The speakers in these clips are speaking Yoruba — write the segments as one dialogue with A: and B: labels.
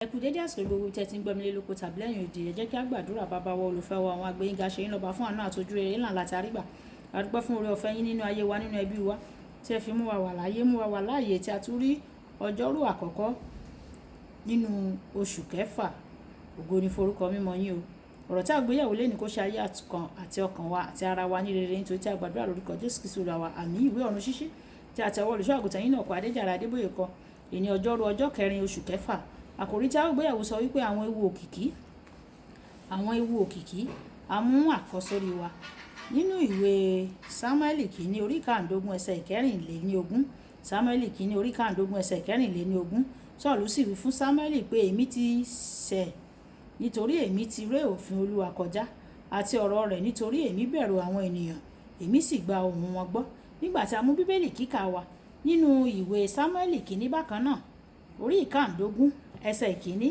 A: Ẹ kú dédé àsìkò gbogbo tí ẹ ti ń gbọ́ mi lé lóko tàbí lẹ́yìn odi. Ẹ jẹ́ kí a gbàdúrà. Bàbá wa olùfẹ́ wa, àwọn agbẹ́yìnga ṣe yín lọ́ba fún àánú àtọ́jú rere ńlá láti àrígbà. A dúpẹ́ fún oore ọ̀fẹ́ yín nínú ayé wa, nínú ẹbí wa, tí ẹ fi mú wa wà láyé, mú wa wà láàyè, tí a tún rí ọjọ́rú àkọ́kọ́ nínú oṣù kẹfà. Ògo ni forúkọ mímọ́ yín o. Ọ̀rọ̀ tí a gbé yẹ̀wò lénìí kó ṣe ayé àti ọkàn wa àti ara wa ní rere, nítorí tí a gbàdúrà lórúkọ Jésù Kristi Olúwa wa. Àmín. Ìwé ọ̀run ṣíṣí tí a tẹ̀wọ́ olùṣọ́ àgùntàn yín náà kọ Adéjàre Adébóyè kọ. Èní ọjọ́rú ọjọ́ kẹrin oṣù kẹfà. Àkòrí tí a gbé yẹ̀wò sọ wípé àwọn ewu òkìkí. Àwọn ewu òkìkí. A mú àkọsórí wa nínú ìwé Sámúẹ́lì kìíní orí kàndógún ẹsẹ̀ ìkẹrìnléníogún. Sámúẹ́lì kìíní orí kàndógún ẹsẹ̀ ìkẹrìnléníogún. Sọ́ọ̀lù sì wí fún Sámúẹ́lì pé èmi ti ṣẹ̀ nítorí èmi ti ré òfin Olúwa kọjá àti ọ̀rọ̀ rẹ̀, nítorí èmi bẹ̀rù àwọn ènìyàn, èmi sì gba ohùn wọn gbọ́. Nígbà tí a mú bíbélì kíkà wa nínú ìwé Sámúẹ́lì kìíní bákan náà orí ìkàndógún ẹsẹ̀ ìkíní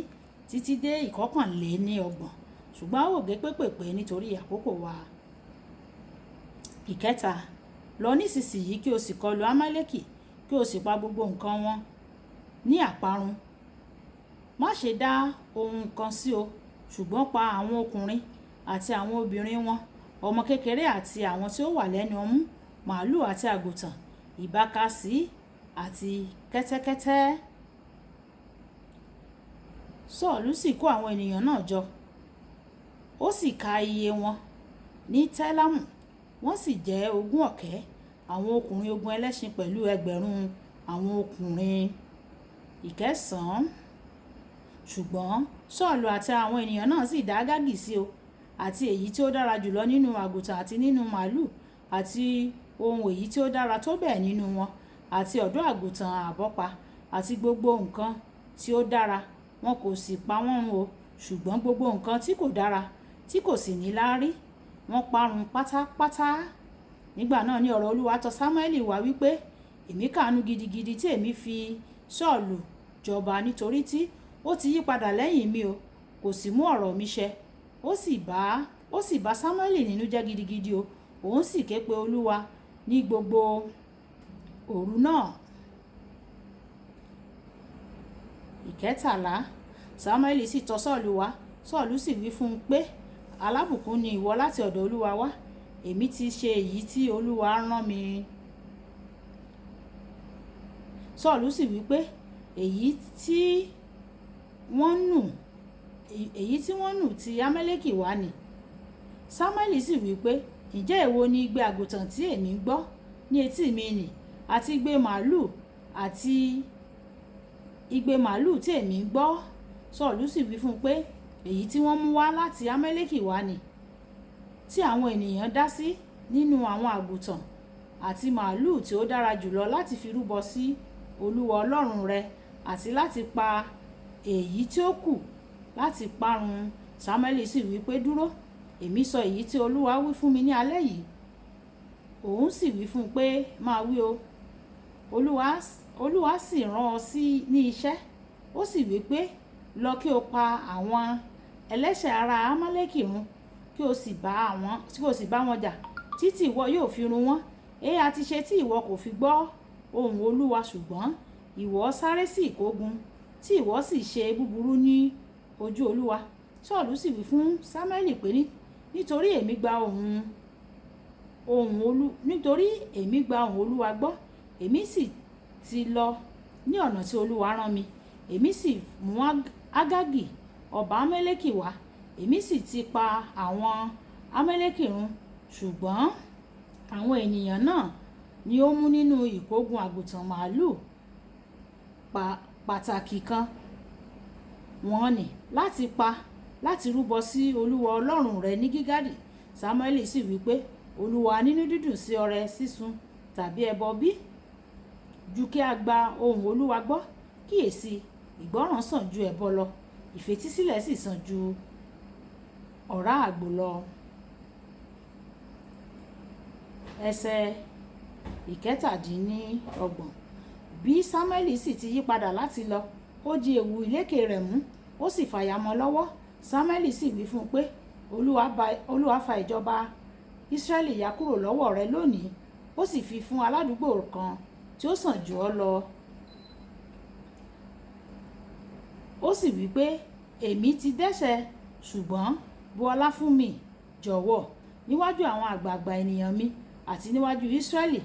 A: títí dé ìkọkànléníọgbọ̀n, ṣùgbọ́n a ó gé pépèpé nítorí àkókò wa. Ìkẹta, lọ nísinsìnyí kí o sì kọlu Amálẹ́kì, kí o sì pa gbogbo nǹkan wọn ní àparun. Má ṣe dá ohun kan sí o, ṣùgbọ́n pa àwọn ọkùnrin àti àwọn obìnrin wọn, ọmọ kékeré àti àwọn tí ó wà lẹ́nu ọmú, màálù àti àgùntàn, ìbákasí àti kẹ́tẹ́kẹ́tẹ́. Sọ́ọ̀lù sì kó àwọn ènìyàn náà jọ, ó sì ka iye wọn ní Tẹ́lámù, wọ́n sì jẹ́ 20,000 àwọn ọkùnrin ogun ẹlẹ́ṣin pẹ̀lú 1,000 àwọn ọkùnrin. Ìkẹsàn-án, ṣùgbọ́n Sọ́ọ̀lù àti àwọn ènìyàn náà sì dá Ágágì sí o, àti èyí tí ó dára jùlọ nínú àgùntàn àti nínú màálù, àti ohun èyí tí ó dára tó bẹ́ẹ̀ nínú wọn, àti ọ̀dọ́ àgùntàn àbọ́pa, àti gbogbo nǹkan tí ó dára. Wọn kò sì pa wọ́n run o, ṣùgbọ́n gbogbo nǹkan tí kò dára, tí kò sì ní láárí, wọ́n parun pátápátá. Nígbà náà ni ọ̀rọ̀ Olúwa tọ̀ Sámúẹ́lì wá wípé, èmi káàánú gidigidi tí èmi fi Sọ́ọ̀lù jọba, nítorí tí ó ti yí padà lẹ́yìn mi o, kò sì mú ọ̀rọ̀ mi ṣẹ. Ó sì bá Sámúẹ́lì nínú jẹ́ gidigidi o, òun sì ké pe Olúwa ní gbogbo òru náà. Ìkẹtàlá, Sámúẹ́lì sì tọ̀ Sọ́ọ̀lù wá. Sọ́ọ̀lù sì wí fún un pé, alábùkún ni ìwọ láti ọ̀dọ̀ Olúwa wá, èmi ti ṣe èyí tí Olúwa rán mi. Sọ́ọ̀lù sì wí pé, èyí tí wọ́n nù ti Amálẹ́kì wá ni. Sámúẹ́lì sì wí pé, ǹjẹ́ èwo ni igbe àgùntàn tí èmi gbọ́ ní etí mi nì, àti igbe màálù tí èmi gbọ́? Sọ́ọ̀lù sì wí fún un pé, èyí tí wọ́n mú wá láti Amálẹ́kì wá ni, tí àwọn ènìyàn dá sí nínú àwọn àgùntàn àti màálù tí ó dára jùlọ láti fi rúbọ sí Olúwa Ọlọ́run rẹ, àti láti pa èyí tí ó kù láti parun. Sámúẹ́lì sì wí pé, dúró, èmi sọ èyí tí Olúwa wí fún mi ní alẹ́ yìí. Òun sì wí fún un pé, máa wí o. Olúwa sì rán ọ ní iṣẹ́, ó sì wí pé, lọ kí o pa àwọn ẹlẹ́ṣẹ̀ ará Amálẹ́kì run, kí o sì bá wọn jà títí ìwọ yóò fi run wọ́n. Èéha ti ṣe tí ìwọ kò fi gbọ́ ohùn Olúwa, ṣùgbọ́n ìwọ sáré sí ìkógun, tí ìwọ sì ṣe búburú ní ojú Olúwa. Sọ́ọ̀lù sì wí fún Sámúẹ́lì pé, nítorí èmi gba ohùn Olúwa gbọ́, èmi sì ti lọ ní ọ̀nà tí Olúwa rán mi. Èmi sì mú Ágágì ọba Amálẹ́kì wá, èmi sì ti pa àwọn Amálẹ́kì run, ṣùgbọ́n àwọn ènìyàn náà ni ó mú nínú ìkógun àgùntàn màálù pàtàkì kan wọ́n ní láti rúbọ sí Olúwa Ọlọ́run rẹ ní Gígálì. Sámúẹ́lì sì wí pé, Olúwa nínú dídùn sí ọrẹ sísun tàbí ẹbọ bí? Ju kí a gba ohùn Olúwa gbọ́. Kíyèsí, ìgbọ́ràn sàn ju ẹbọ lọ, ìfetísílẹ̀ sì sàn ju ọ̀rá àgbò lọ. Ẹsẹ̀ ìkẹtàdínlọ́gbọ̀n. Bí Sámúẹ́lì sì ti yí padà láti lọ, ó di èwù ìlékè rẹ̀ mú, ó sì fàya mọ́ lọ́wọ́. Sámúẹ́lì sì wí fún un pé, Olúwa fa ìjọba Ísírẹ́lì ya kúrò lọ́wọ́ rẹ lónìí, ó sì fi fún aládùúgbò kan tí ó sàn jù ọ́ lọ. ó sì wí pé èmi ti dẹ́ṣẹ̀, ṣùgbọ́n bu ọlá fún mi jọ̀wọ́ níwájú àwọn àgbààgbà ènìyàn mi àti níwájú Ísírẹ́lì,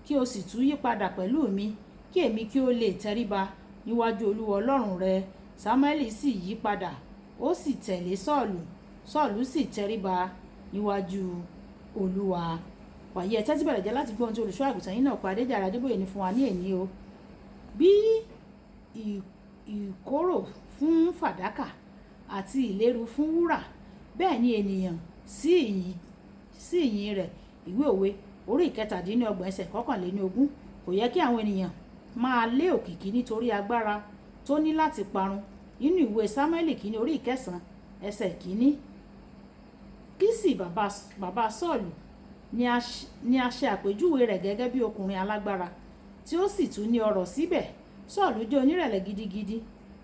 A: kí o sì tún yí padà pẹ̀lú mi, kí èmi kí ó lè tẹríba níwájú Olúwa Ọlọ́run rẹ. Sámúẹ́lì sì yí padà, ó sì tẹ̀lé Sọ́ọ̀lù. Sọ́ọ̀lù sì tẹríba níwájú Olúwa. Wàyí ẹ tẹ́tí bẹ̀rẹ̀ jẹ́ láti gbọ́ ohun tí olùṣọ́ àgùntàn yín náà pa Adéjàre Adébóyè ní fún wa ní èní o. Bí ìkorò fún fàdákà àti ìléru fún wúrà, bẹ́ẹ̀ ni ènìyàn sí ìyìn rẹ̀. Ìwé Òwe orí 17 ẹsẹ̀ 21. Kò yẹ kí àwọn ènìyàn máa lé òkìkí nítorí agbára tó ní láti parun. Nínú ìwé Sámúẹ́lì kìíní orí 9 ẹsẹ̀ 1. Kísì bàbá Sọ́ọ̀lù ni a ṣe àpèjúwe rẹ̀ gẹ́gẹ́ bí ọkùnrin alágbára tí ó sì tún ní ọrọ̀ síbẹ̀. Sọ́ọ̀lù jẹ́ onírẹ̀lẹ̀ gidigidi,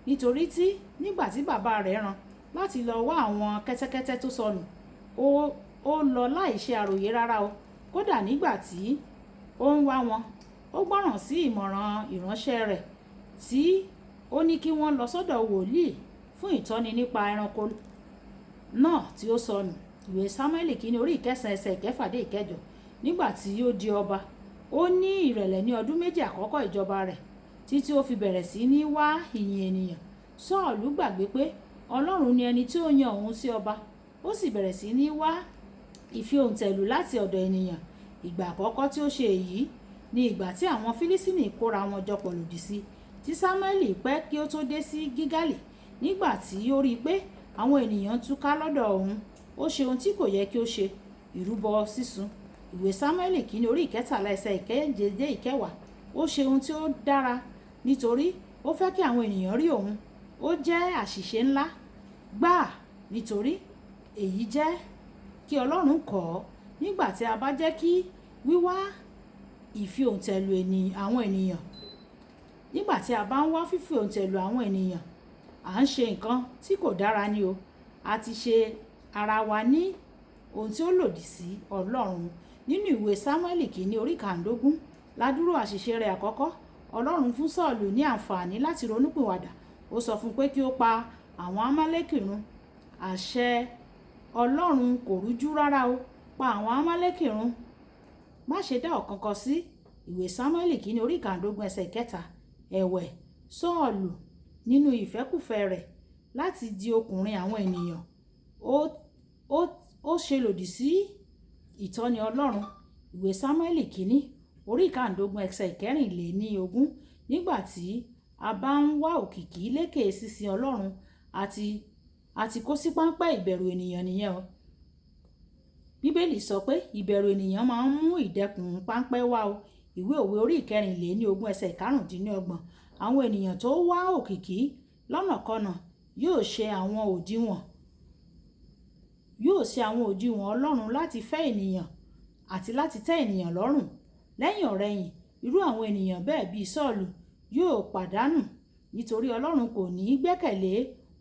A: nítorí tí nígbà tí bàbá rẹ̀ rán láti lọ wá àwọn kẹ́tẹ́kẹ́tẹ́ tó sọnù, ó lọ láì ṣe àròyé rárá o. Kódà nígbà tí ó ń wá wọn, ó gbọ́ràn sí ìmọ̀ràn ìránṣẹ́ rẹ̀ tí ó ní kí wọ́n lọ sọ́dọ̀ wòlíì fún ìtọ́ni nípa ẹranko náà tí ó sọnù. Ìwé Sámúẹ́lì kìíní orí 9 ẹsẹ̀ 6-8. Nígbà tí ó di ọba, ó ní ìrẹ̀lẹ̀ ní ọdún 2 àkọ́kọ́ ìjọba rẹ̀, títí ó fi bẹ̀rẹ̀ sí ní wá ìyìn ènìyàn. Sọ́ọ̀lù gbàgbé pé Ọlọ́run ni ẹni tí ó yan òun sí ọba, ó sì bẹ̀rẹ̀ sí ní wá ìfi-òǹtẹ̀lù láti ọ̀dọ̀ ènìyàn. Ìgbà àkọ́kọ́ tí ó ṣe èyí ni ìgbà tí àwọn Fílísítínì kóra wọn jọpọ̀ lòdì sí, tí Sámúẹ́lì pẹ́ kí ó tó dé sí Gígálì. Nígbà tí ó rí i pé àwọn ènìyàn túká lọ́dọ̀ òun, ó ṣe ohun tí kò yẹ kí ó ṣe, ìrúbọ sísun. Ìwé Sámúẹ́lì kìíní orí 13 ẹsẹ̀ 7-10. Ó ṣe ohun tí ó dára nítorí ó fẹ́ kí àwọn ènìyàn rí òun. Ó jẹ́ àṣìṣe ńlá gbáà, nítorí èyí jẹ́ kí Ọlọ́run kọ̀ ọ́. Nígbà tí a bá jẹ́ kí wíwá ìfi-òǹtẹ̀lù àwọn ènìyàn, nígbà tí a bá ń wá fífi-òǹtẹ̀lù àwọn ènìyàn, à ń ṣe nǹkan tí kò dára ni o. A ti ṣe ara wa ní ohun tí ó lòdì sí Ọlọ́run. Nínú ìwé Sámúẹ́lì kìíní orí 15 ládúró àṣìṣe rẹ̀ àkọ́kọ́. Ọlọ́run fún Sọ́ọ̀lù ní àǹfààní láti ronúpìwàdà. Ó sọ fún pé kí ó pa àwọn Amálẹ́kì run. Àṣẹ Ọlọ́run kò rújú rárá o. Pa àwọn Amálẹ́kì run, má ṣe dá ọ̀kánkán sí. Ìwé Sámúẹ́lì kìíní orí 15 ẹsẹ̀ 3. Ẹ̀wẹ̀, Sọ́ọ̀lù nínú ìfẹ́kùfẹ́ rẹ̀ láti di ọkùnrin àwọn ènìyàn, ó ṣe lòdì sí ìtọ́ni Ọlọ́run. Ìwé Sámúẹ́lì kìíní orí 15 ẹsẹ̀ 24. Nígbà tí a bá ń wá òkìkí lékè sísin Ọlọ́run, àti kó sí páńpẹ́ ìbẹ̀rù ènìyàn nìyẹn o. Bíbélì sọ pé ìbẹ̀rù ènìyàn máa ń mú ìdẹkùn páńpẹ́ wá o. Ìwé Òwe orí 24 ẹsẹ̀ 25. Àwọn ènìyàn tó wá òkìkí lọ́nàkọnà yóò ṣe àwọn òdiwọ̀n Ọlọ́run láti fẹ́ ènìyàn àti láti tẹ́ ènìyàn lọ́rùn. Lẹ́yìn ọ̀rẹyìn, irú àwọn ènìyàn bẹ́ẹ̀ bíi Sọ́ọ̀lù yóò pàdánù, nítorí Ọlọ́run kò ní gbẹ́kẹ̀lé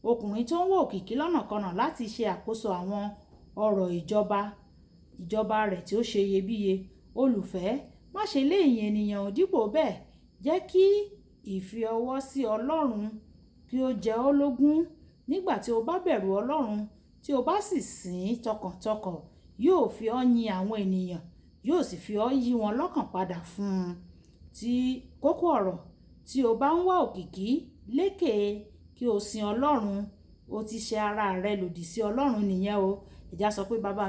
A: ọkùnrin tó ń wá òkìkí lọ́nàkọnà láti ṣe àkóso àwọn ọrọ̀ ìjọba rẹ̀ tí ó ṣe iyebíye. Olùfẹ́, má ṣe lé ìyìn ènìyàn, dípò bẹ́ẹ̀ jẹ́ kí ìfi ọwọ́ sí Ọlọ́run kí ó jẹ ọ́ lógún. Nígbà tí o bá bẹ̀rù Ọlọ́run, tí o bá sì sìn tọkàntọkàn, yóò fi ọ́ yin àwọn ènìyàn, yóò sì fi ọ́ yí wọn lọ́kàn padà fún un. Tí kókó ọ̀rọ̀, tí o bá ń wá òkìkí lékè kí o sin Ọlọ́run, o ti ṣe ara rẹ lòdì sí Ọlọ́run nìyẹn o. Ẹ̀já sọ pé bàbá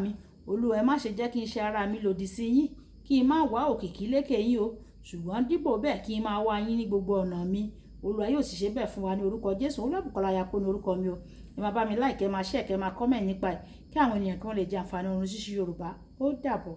A: mi, Olúwa ẹ má ṣe jẹ́ kí n ṣe ara mi lòdì sí yín, kí n má wá òkìkí lékè yín o, ṣùgbọ́n dípò bẹ́ẹ̀ kí n máa wá yín ní gbogbo ọ̀nà mi. Olúwa yóò sì ṣe bẹ́ẹ̀ fún wa ní orúkọ Jésù. Olúbùkọ́lá Ayako ní orúkọ mi o. Ẹ máa bá mi like, ẹ máa share, ẹ máa comment nípa ẹ̀, kí àwọn ènìyàn kan lè jẹ àǹfààní Oorun Ṣíṣí Yorùbá. Ó dàbọ̀.